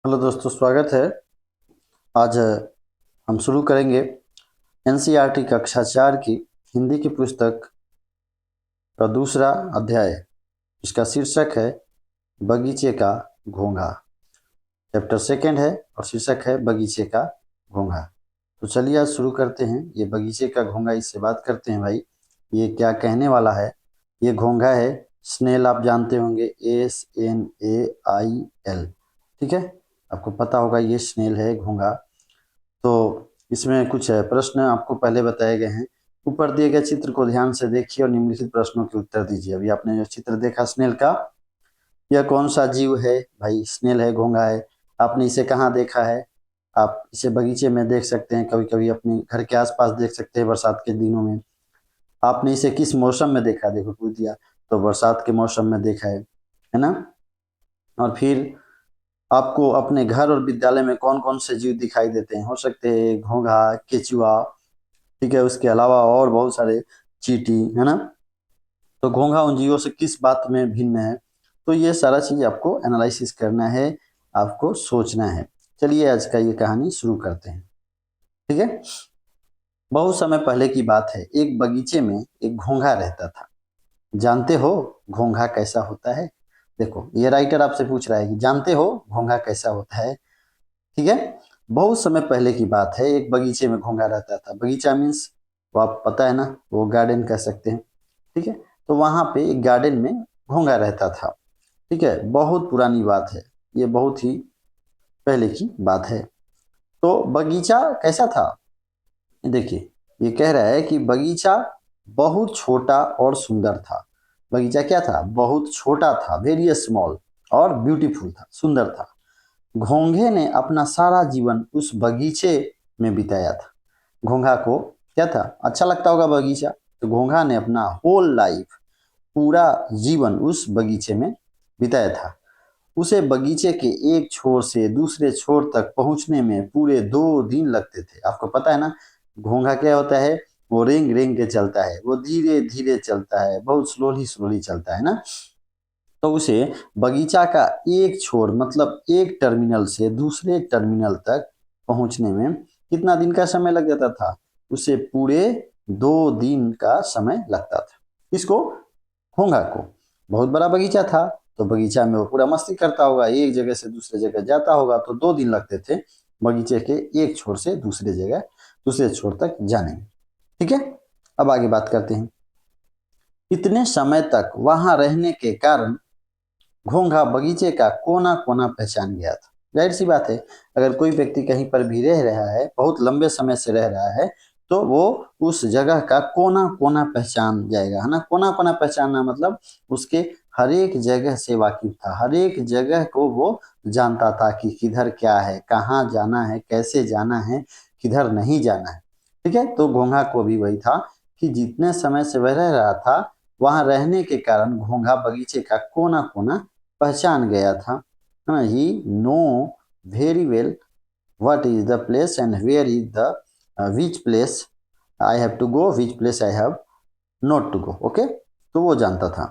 Hello दोस्तों, स्वागत है। आज हम शुरू करेंगे एनसीईआरटी कक्षा 4 की हिंदी की पुस्तक का दूसरा अध्याय। इसका शीर्षक है बगीचे का घोंघा। चैप्टर सेकंड है और शीर्षक है बगीचे का घोंघा। तो चलिए आज शुरू करते हैं। ये बगीचे का घोंघा, इससे बात करते हैं भाई, ये क्या कहने वाला है। ये घोंघा है स्नेल, आप जानते होंगे, SNAIL। ठीक है, आपको पता होगा ये स्नेल है, घोंघा। तो इसमें कुछ प्रश्न आपको पहले बताए गए हैं। ऊपर दिए गए चित्र को ध्यान से देखिए और निम्नलिखित प्रश्नों के उत्तर दीजिए। अभी आपने जो चित्र देखा स्नेल का, यह कौन सा जीव है भाई? स्नेल है, घोंघा है। आपने इसे कहाँ देखा है? आप इसे बगीचे में देख सकते हैं, कभी कभी अपने घर के आसपास देख सकते हैं बरसात के दिनों में। आपने इसे किस मौसम में देखा? देखो पूछ दिया, तो बरसात के मौसम में देखा है ना। और फिर आपको अपने घर और विद्यालय में कौन कौन से जीव दिखाई देते हैं? हो सकते हैं घोंघा, केचुआ, ठीक है, उसके अलावा और बहुत सारे, चींटी, है ना। तो घोंघा उन जीवों से किस बात में भिन्न है? तो ये सारा चीज आपको एनालिसिस करना है, आपको सोचना है। चलिए आज का ये कहानी शुरू करते हैं। ठीक है। बहुत समय पहले की बात है, एक बगीचे में एक घोंघा रहता था। जानते हो घोंघा कैसा होता है? देखो, ये राइटर आपसे पूछ रहा है कि जानते हो घोंघा कैसा होता है। ठीक है। बहुत समय पहले की बात है, एक बगीचे में घोंघा रहता था। बगीचा मीन्स, वो आप पता है ना, वो गार्डन कह सकते हैं। ठीक है। तो वहां पे एक गार्डन में घोंघा रहता था। ठीक है, बहुत पुरानी बात है, ये बहुत ही पहले की बात है। तो बगीचा कैसा था? देखिए, ये कह रहा है कि बगीचा बहुत छोटा और सुंदर था। बगीचा क्या था? बहुत छोटा था, वेरी स्मॉल, और ब्यूटीफुल था, सुंदर था। घोंघे ने अपना सारा जीवन उस बगीचे में बिताया था। घोंघा को क्या था? अच्छा लगता होगा बगीचा। तो घोंघा ने अपना होल लाइफ, पूरा जीवन उस बगीचे में बिताया था। उसे बगीचे के एक छोर से दूसरे छोर तक पहुंचने में पूरे 2 दिन लगते थे। आपको पता है ना, घोंघा क्या होता है? वो रेंग रेंग के चलता है, वो धीरे धीरे चलता है, बहुत स्लोली स्लोली चलता है ना। तो उसे बगीचा का एक छोर, मतलब एक टर्मिनल से दूसरे टर्मिनल तक पहुंचने में कितना दिन का समय लग जाता था? उसे पूरे 2 दिन का समय लगता था। इसको, घोंघा को। बहुत बड़ा बगीचा था, तो बगीचा में वो पूरा मस्ती करता होगा, एक जगह से दूसरे जगह जाता होगा, तो 2 दिन लगते थे बगीचे के एक छोर से दूसरे जगह, दूसरे छोर तक जाने में। ठीक है। अब आगे बात करते हैं। इतने समय तक वहां रहने के कारण घोंघा बगीचे का कोना कोना पहचान गया था। जाहिर सी बात है, अगर कोई व्यक्ति कहीं पर भी रह रहा है, बहुत लंबे समय से रह रहा है, तो वो उस जगह का कोना कोना पहचान जाएगा, है ना। कोना कोना पहचानना मतलब उसके हर एक जगह से वाकिफ था, हर एक जगह को वो जानता था कि किधर क्या है, कहाँ जाना है, कैसे जाना है, किधर नहीं जाना है। ठीक है। तो घोंघा को भी वही था कि जितने समय से वह रह रहा था, वहां रहने के कारण घोंघा बगीचे का कोना कोना पहचान गया था, है ना। He know very well what is the place and where is the which place I have to go, which place I have not to go. Okay, तो वो जानता था।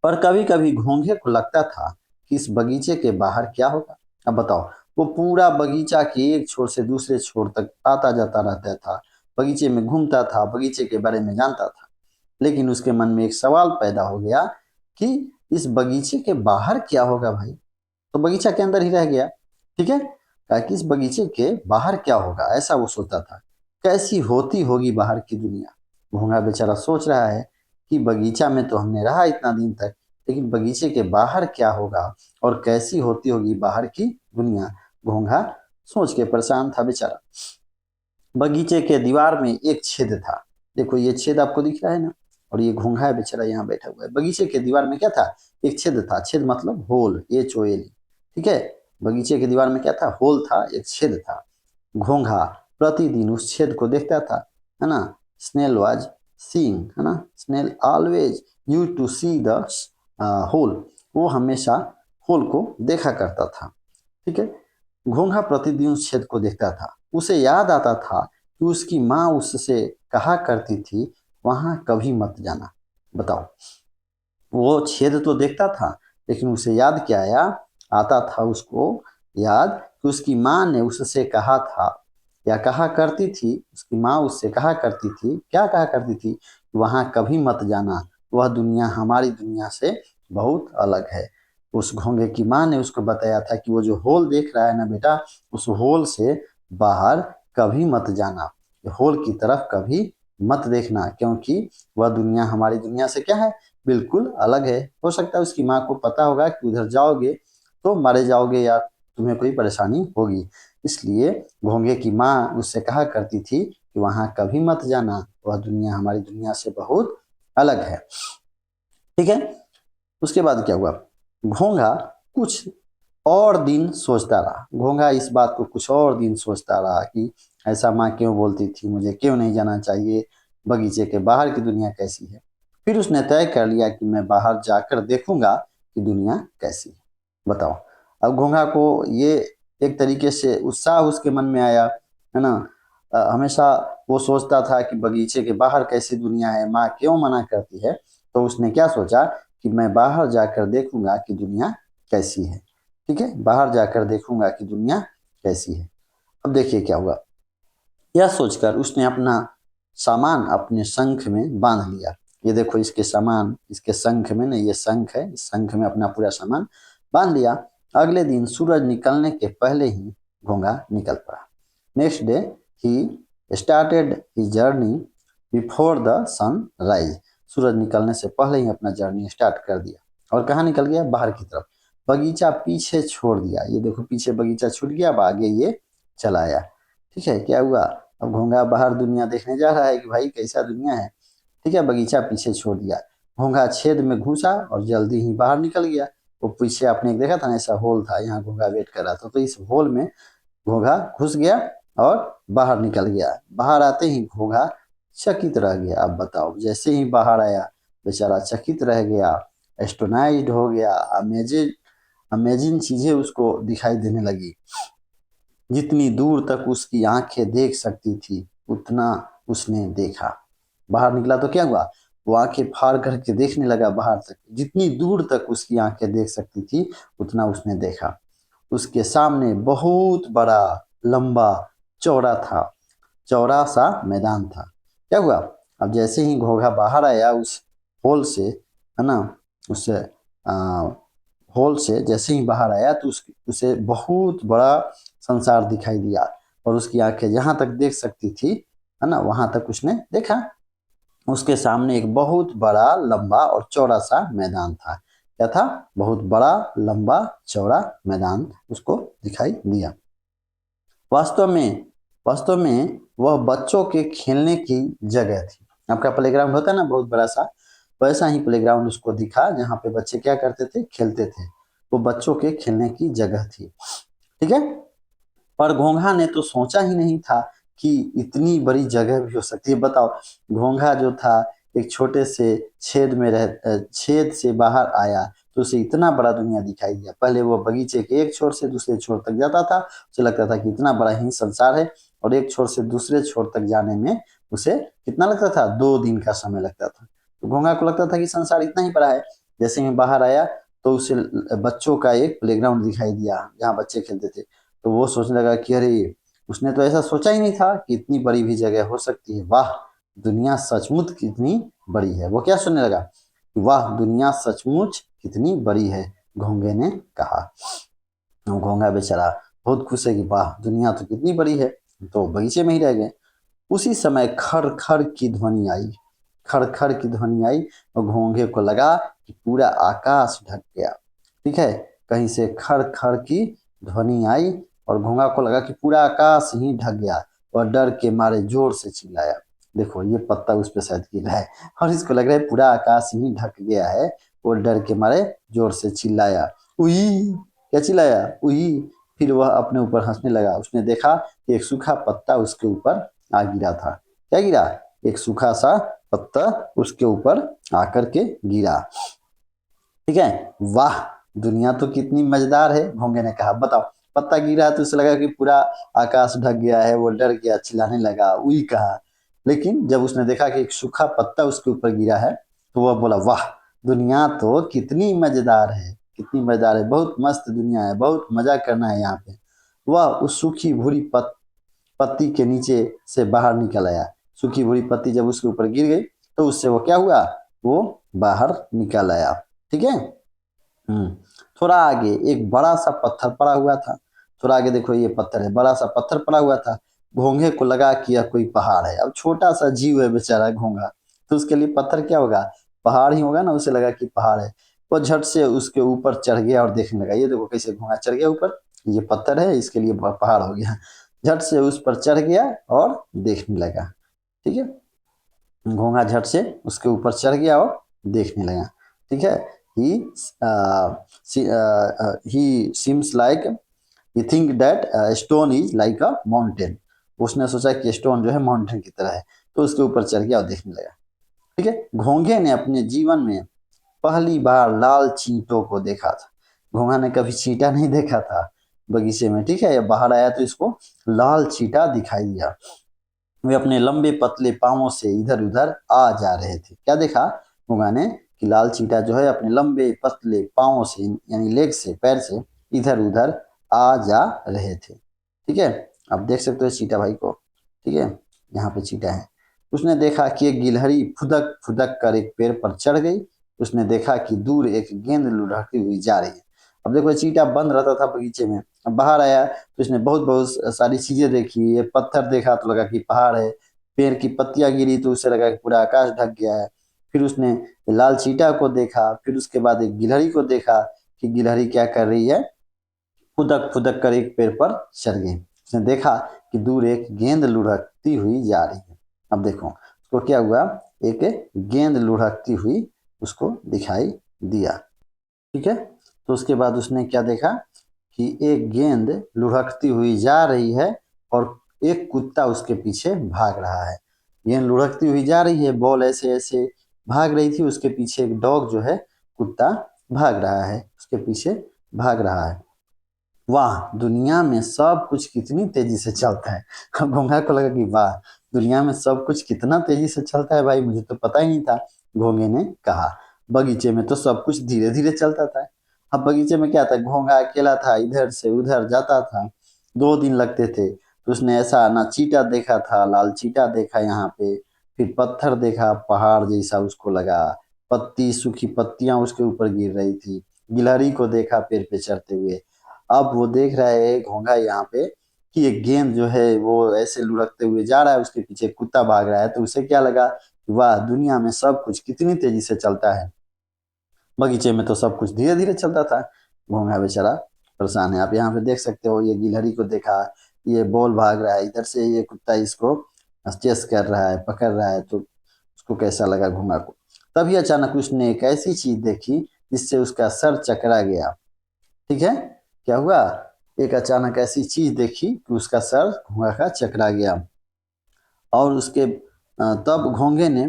पर कभी कभी घोंघे को लगता था कि इस बगीचे के बाहर क्या होगा। अब बताओ, वो पूरा बगीचा के एक छोर से दूसरे छोर तक आता जाता रहता था, बगीचे में घूमता था, बगीचे के बारे में जानता था। लेकिन उसके मन में एक सवाल पैदा हो गया कि इस बगीचे के बाहर क्या होगा भाई। तो बगीचा के अंदर ही रह गया। ठीक है। कहा कि इस बगीचे के बाहर क्या होगा, ऐसा वो सोचता था। कैसी होती होगी बाहर की दुनिया। घोंघा बेचारा सोच रहा है कि बगीचा में तो हमने रहा इतना दिन तक, लेकिन बगीचे के बाहर क्या होगा और कैसी होती होगी बाहर की दुनिया। घोंघा सोच के परेशान था बेचारा। बगीचे के दीवार में एक छेद था। देखो ये छेद आपको दिख रहा है ना, और ये घोंघा है बेचारा यहाँ बैठा हुआ है। बगीचे के दीवार में क्या था? एक छेद था। छेद मतलब होल, HOL। ठीक है। बगीचे के दीवार में क्या था? होल था, एक छेद था। घोंघा प्रतिदिन उस छेद को देखता था, है ना। स्नेल वाज सीइंग, है ना। Snail always used to see the hole. वो हमेशा होल को देखा करता था। ठीक है। घोंघा प्रतिदिन उस छेद को देखता था। उसे याद आता था कि उसकी माँ उससे कहा करती थी, वहां कभी मत जाना। बताओ, वो छेद तो देखता था, लेकिन उसे याद क्या आया, आता था उसको याद कि उसकी माँ ने उससे कहा था या कहा करती थी, उसकी माँ उससे कहा करती थी, क्या कहा करती थी, वहाँ कभी मत जाना, वह दुनिया हमारी दुनिया से बहुत अलग है। उस घोंगे की माँ ने उसको बताया था कि वो जो होल देख रहा है ना बेटा, उस होल से बाहर कभी मत जाना, होल की तरफ कभी मत देखना, क्योंकि वह दुनिया हमारी दुनिया से क्या है, बिल्कुल अलग है। हो सकता है उसकी माँ को पता होगा कि उधर जाओगे तो मारे जाओगे या तुम्हें कोई परेशानी होगी, इसलिए घोंगे की माँ उससे कहा करती थी कि वहाँ कभी मत जाना, वह दुनिया हमारी दुनिया से बहुत अलग है। ठीक है, उसके बाद क्या हुआ, घोंघा कुछ और दिन सोचता रहा, घोंघा इस बात को कुछ और दिन सोचता रहा कि ऐसा माँ क्यों बोलती थी, मुझे क्यों नहीं जाना चाहिए, बगीचे के बाहर की दुनिया कैसी है। फिर उसने तय कर लिया कि मैं बाहर जाकर देखूंगा कि दुनिया कैसी है। बताओ, अब घोंघा को ये एक तरीके से उत्साह उसके मन में आया, है ना। हमेशा वो सोचता था कि बगीचे के बाहर कैसी दुनिया है, माँ क्यों मना करती है, तो उसने क्या सोचा कि मैं बाहर जाकर देखूंगा कि दुनिया कैसी है। ठीक है, बाहर जाकर देखूंगा कि दुनिया कैसी है। अब देखिए क्या हुआ, यह सोचकर उसने अपना सामान अपने शंख में बांध लिया। ये देखो इसके सामान, इसके शंख में ना, ये शंख है, इस शंख में अपना पूरा सामान बांध लिया। अगले दिन सूरज निकलने के पहले ही घोंघा निकल पड़ा। Next day he started he journey before the sun rise. सूरज निकलने से पहले ही अपना जर्नी स्टार्ट कर दिया और कहाँ निकल गया, बाहर की तरफ। बगीचा पीछे छोड़ दिया, ये देखो पीछे बगीचा छूट गया, अब आगे ये चला आया। ठीक है, क्या हुआ, अब घोंघा बाहर दुनिया देखने जा रहा है कि भाई कैसा दुनिया है। ठीक है, बगीचा पीछे छोड़ दिया, घोंघा छेद में घुसा और जल्दी ही बाहर निकल गया। वो पीछे आपने देखा था ना, ऐसा होल था, यहाँ घोंघा वेट कर रहा था, तो इस होल में घोंघा घुस गया और बाहर निकल गया। बाहर आते ही घोंघा चकित रह गया। अब बताओ, जैसे ही बाहर आया बेचारा चकित रह गया, एस्टोनाइज्ड हो गया, अमेजिंग अमेजिंग चीजें उसको दिखाई देने लगी। जितनी दूर तक उसकी आंखें देख सकती थी उतना उसने देखा। बाहर निकला तो क्या हुआ, वो आंखें फाड़ करके देखने लगा बाहर तक, जितनी दूर तक उसकी आंखें देख सकती थी उतना उसने देखा। उसके सामने बहुत बड़ा, लंबा, चौड़ा था, चौड़ा सा मैदान था। क्या हुआ, अब जैसे ही घोंघा बाहर आया उस होल से, है ना, उस होल से जैसे ही बाहर आया तो उसे बहुत बड़ा संसार दिखाई दिया और उसकी आंखें जहां तक देख सकती थी, है ना, वहां तक उसने देखा। उसके सामने एक बहुत बड़ा, लंबा और चौड़ा सा मैदान था। क्या था, बहुत बड़ा, लंबा, चौड़ा मैदान उसको दिखाई दिया। वास्तव में वास्तव में वह बच्चों के खेलने की जगह थी। आपका प्लेग्राउंड होता है ना बहुत बड़ा सा, वैसा ही प्लेग्राउंड उसको दिखा, जहाँ पे बच्चे क्या करते थे, खेलते थे। वो बच्चों के खेलने की जगह थी। ठीक है, पर घोंघा ने तो सोचा ही नहीं था कि इतनी बड़ी जगह भी हो सकती है। बताओ, घोंघा जो था एक छोटे से छेद से बाहर आया तो उसे इतना बड़ा दुनिया दिखाई दिया। पहले वो बगीचे के एक छोर से दूसरे छोर तक जाता था, उसे लगता था कि इतना बड़ा ही संसार है, और एक छोर से दूसरे छोर तक जाने में उसे कितना लगता था, 2 दिन का समय लगता था। तो घोंघा को लगता था कि संसार इतना ही बड़ा है। जैसे ही बाहर आया तो उसे बच्चों का एक प्लेग्राउंड दिखाई दिया जहाँ बच्चे खेलते थे। तो वो सोचने लगा कि अरे, उसने तो ऐसा सोचा ही नहीं था कि इतनी बड़ी भी जगह हो सकती है, वाह दुनिया सचमुच कितनी बड़ी है। वो क्या सुनने लगा, वाह दुनिया सचमुच कितनी बड़ी है, घोंगे ने कहा। घोंगा बेचारा बहुत खुश है कि वाह दुनिया तो कितनी बड़ी है, तो बगीचे में ही रह गए। उसी समय खर खर की ध्वनि आई, खर खर की ध्वनि आई, और घोंघे को लगा कि पूरा आकाश ढक गया। ठीक है, कहीं से खर खर की ध्वनि आई और घोंघा को लगा कि पूरा आकाश ही ढक गया, और डर के मारे जोर से चिल्लाया। देखो ये पत्ता उस पर शायद गिरा है और इसको लग रहा है पूरा आकाश ही ढक गया है, वो डर के मारे जोर से चिल्लाया, उई, क्या चिल्लाया, उई। फिर वह अपने ऊपर हंसने लगा। उसने देखा कि एक सूखा पत्ता उसके ऊपर आ गिरा था। क्या गिरा, एक सूखा सा पत्ता उसके ऊपर आकर के गिरा। ठीक है, वाह दुनिया तो कितनी मजेदार है, घोंगे ने कहा। बताओ, पत्ता गिरा तो उसे लगा कि पूरा आकाश ढक गया है, वो डर गया, चिल्लाने लगा, उई कहा। लेकिन जब उसने देखा कि एक सूखा पत्ता उसके ऊपर गिरा है तो वह बोला, वाह दुनिया तो कितनी मजेदार है, कितनी मजेदार है, बहुत मस्त दुनिया है, बहुत मजा करना है यहाँ पे। वह उस सूखी भूरी पत्ती के नीचे से बाहर निकल आया। सूखी भूरी पत्ती जब उसके ऊपर गिर गई तो उससे वो क्या हुआ, वो बाहर निकल आया। ठीक है। हम्म। थोड़ा आगे एक बड़ा सा पत्थर पड़ा हुआ था। थोड़ा आगे देखो, ये पत्थर है, बड़ा सा पत्थर पड़ा हुआ था। घोंघे को लगा कि यह कोई पहाड़ है। अब छोटा सा जीव है बेचारा घोंघा, तो उसके लिए पत्थर क्या होगा, पहाड़ ही होगा ना। उसे लगा कि पहाड़ है। वो झट से उसके ऊपर चढ़ गया और देखने लगा। ये देखो कैसे घोंघा चढ़ गया ऊपर, ये पत्थर है, इसके लिए पहाड़ हो गया। झट से उस पर चढ़ गया और देखने लगा। ठीक है। घोंघा झट से उसके ऊपर चढ़ गया और देखने लगा। ठीक है। He he seems like, he think that stone is like a mountain. उसने सोचा कि स्टोन जो है माउंटेन की तरह है, तो उसके ऊपर चढ़ गया और देखने लगा। ठीक है। घोंघे ने अपने जीवन में पहली बार लाल चींटों को देखा था। घोंघा ने कभी चींटा नहीं देखा था बगीचे में। ठीक है। बाहर आया तो इसको लाल चींटा दिखाई दिया। वे अपने लंबे पतले पांवों से इधर उधर आ जा रहे थे। क्या देखा घोंघा ने, कि लाल चींटा जो है अपने लंबे पतले पांवों से, यानी लेग से, पैर से इधर उधर आ जा रहे थे। ठीक है। आप देख सकते हो चींटा भाई को। ठीक है। यहाँ पे चींटा है। उसने देखा कि एक गिलहरी फुदक फुदक कर एक पेड़ पर चढ़ गई। उसने देखा कि दूर एक गेंद लुढ़कती हुई जा रही है। अब देखो चींटा बंद रहता था बगीचे में, अब बाहर आया तो इसने बहुत बहुत सारी चीजें देखी। ये पत्थर देखा तो लगा कि पहाड़ है। पेड़ की पत्तियां गिरी तो उसे लगा कि पूरा आकाश ढक गया है। फिर उसने लाल चींटा को देखा। फिर उसके बाद एक गिलहरी को देखा कि गिलहरी क्या कर रही है, फुदक फुदक कर एक पेड़ पर चढ़ गई। उसने देखा कि दूर एक गेंद लुढ़कती हुई जा रही है। अब देखो उसको क्या हुआ, एक गेंद लुढ़कती हुई उसको दिखाई दिया। ठीक है। तो उसके बाद उसने क्या देखा कि एक गेंद लुढ़कती हुई जा रही है और एक कुत्ता उसके पीछे भाग रहा है। गेंद लुढ़कती हुई जा रही है, बॉल ऐसे ऐसे भाग रही थी, उसके पीछे एक डॉग जो है, कुत्ता भाग रहा है, उसके पीछे भाग रहा है। वाह, दुनिया में सब कुछ कितनी तेजी से चलता है। अब घोंघा को लगा कि वाह, दुनिया में सब कुछ कितना तेजी से चलता है भाई, मुझे तो पता ही नहीं था। घोंघे ने कहा, बगीचे में तो सब कुछ धीरे धीरे चलता था। अब बगीचे में क्या था, घोंघा अकेला था, इधर से उधर जाता था। 2 दिन लगते थे। तो उसने ऐसा ना चीटा देखा था, लाल चीटा देखा यहाँ पे, फिर पत्थर देखा पहाड़ जैसा उसको लगा, पत्ती सूखी पत्तियां उसके ऊपर गिर रही थी, गिलहरी को देखा पेड़ पे चढ़ते हुए। अब वो देख रहा है घोंघा यहाँ पे कि एक गेंद जो है वो ऐसे लुढ़कते हुए जा रहा है, उसके पीछे कुत्ता भाग रहा है। तो उसे क्या लगा, वाह, दुनिया में सब कुछ कितनी तेजी से चलता है, बगीचे में तो सब कुछ धीरे धीरे चलता था। घोंघा बेचारा परेशान है। आप यहाँ पे देख सकते हो, ये गिलहरी को देखा, ये बॉल भाग रहा है, इधर से ये कुत्ता इसको चेस कर रहा है, पकड़ रहा है। तो उसको कैसा लगा घोंघा को। तभी अचानक उसने एक ऐसी चीज देखी जिससे उसका सर चकरा गया। ठीक है। क्या हुआ, एक अचानक ऐसी चीज देखी कि उसका सर घोंघा का चकरा गया। और उसके तब घोंघे ने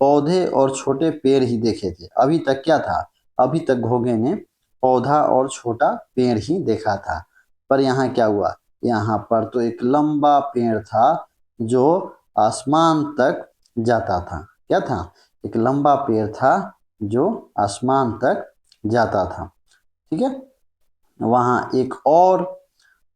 पौधे और छोटे पेड़ ही देखे थे। अभी तक क्या था, अभी तक घोंघे ने पौधा और छोटा पेड़ ही देखा था। पर यहाँ क्या हुआ, यहाँ पर तो एक लंबा पेड़ था जो आसमान तक जाता था। क्या था, एक लंबा पेड़ था जो आसमान तक जाता था। ठीक है। वहाँ एक और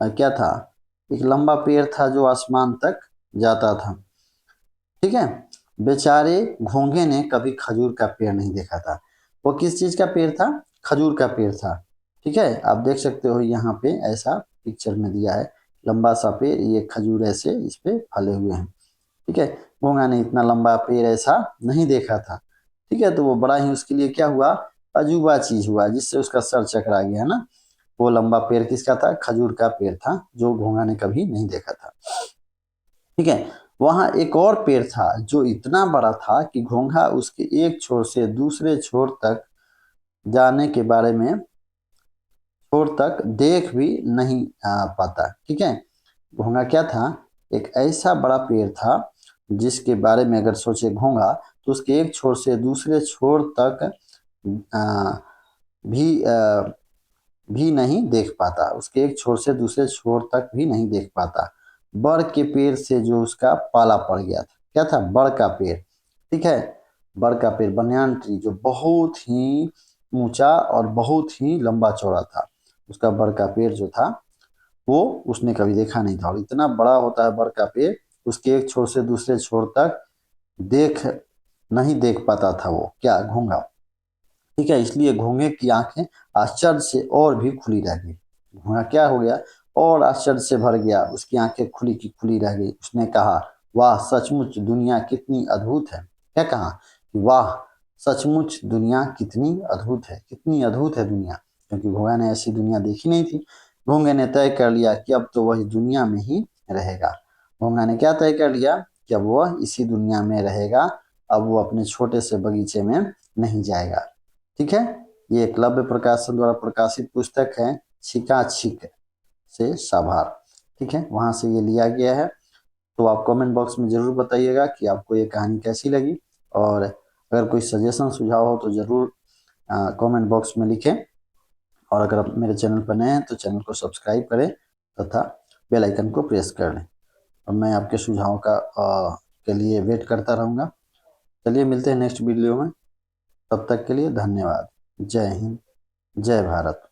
क्या था, एक लंबा पेड़ था जो आसमान तक जाता था। ठीक है। बेचारे घोंघे ने कभी खजूर का पेड़ नहीं देखा था। वो किस चीज का पेड़ था, खजूर का पेड़ था। ठीक है। आप देख सकते हो यहाँ पे ऐसा पिक्चर में दिया है, लंबा सा पेड़, ये खजूर ऐसे इस पे फले हुए हैं। ठीक है। घोंघा ने इतना लंबा पेड़ ऐसा नहीं देखा था। ठीक है। तो वो बड़ा ही उसके लिए क्या हुआ, अजूबा चीज हुआ, जिससे उसका सर चकरा गया ना। वो लंबा पेड़ किसका था, खजूर का पेड़ था, जो घोंघा ने कभी नहीं देखा था। ठीक है। वहां एक और पेड़ था जो इतना बड़ा था कि घोंघा उसके एक छोर से दूसरे छोर तक जाने के बारे में, छोर तक देख भी नहीं पाता। ठीक है। घोंघा क्या था, एक ऐसा बड़ा पेड़ था जिसके बारे में अगर सोचे घोंघा, तो उसके एक छोर से दूसरे छोर तक आ, भी आ, भी नहीं देख पाता, उसके एक छोर से दूसरे छोर तक भी नहीं देख पाता। बड़ के पेड़ से जो उसका पाला पड़ गया था। क्या था, बड़ का पेड़। ठीक है। बड़ का पेड़, बनियान ट्री, जो बहुत ही ऊंचा और बहुत ही लंबा चौड़ा था। उसका बर का पेड़ जो था वो उसने कभी देखा नहीं था, और इतना बड़ा होता है बर का पेड़, उसके एक छोर से दूसरे छोर तक देख नहीं देख पाता था वो, क्या, घोंगा। ठीक है, इसलिए घोंगे की आंखें आश्चर्य से और भी खुली रह गई। घोंगा क्या हो गया, और आश्चर्य से भर गया, उसकी आंखें खुली की खुली रह गई। उसने कहा, वाह सचमुच दुनिया कितनी अद्भुत है। क्या कहा कि वाह सचमुच दुनिया कितनी अद्भुत है, कितनी अद्भुत है दुनिया, क्योंकि घोंगा ने ऐसी दुनिया देखी नहीं थी। घोंगे ने तय कर लिया कि अब तो वह दुनिया में ही रहेगा। घोंगा ने क्या तय कर लिया कि अब वह इसी दुनिया में रहेगा, अब वो अपने छोटे से बगीचे में नहीं जाएगा। ठीक है, ये एकलव्य प्रकाशन द्वारा प्रकाशित पुस्तक है छिका छिक से साभार। ठीक है, वहां से ये लिया गया है। तो आप कमेंट बॉक्स में जरूर बताइएगा कि आपको ये कहानी कैसी लगी, और अगर कोई सजेशन सुझाव हो तो जरूर कमेंट बॉक्स में लिखें। और अगर आप मेरे चैनल पर नए हैं तो चैनल को सब्सक्राइब करें तथा बेल आइकन को प्रेस कर लें, और मैं आपके सुझावों के लिए वेट करता रहूँगा। चलिए मिलते हैं नेक्स्ट वीडियो में, तब तक के लिए धन्यवाद। जय हिंद, जय भारत।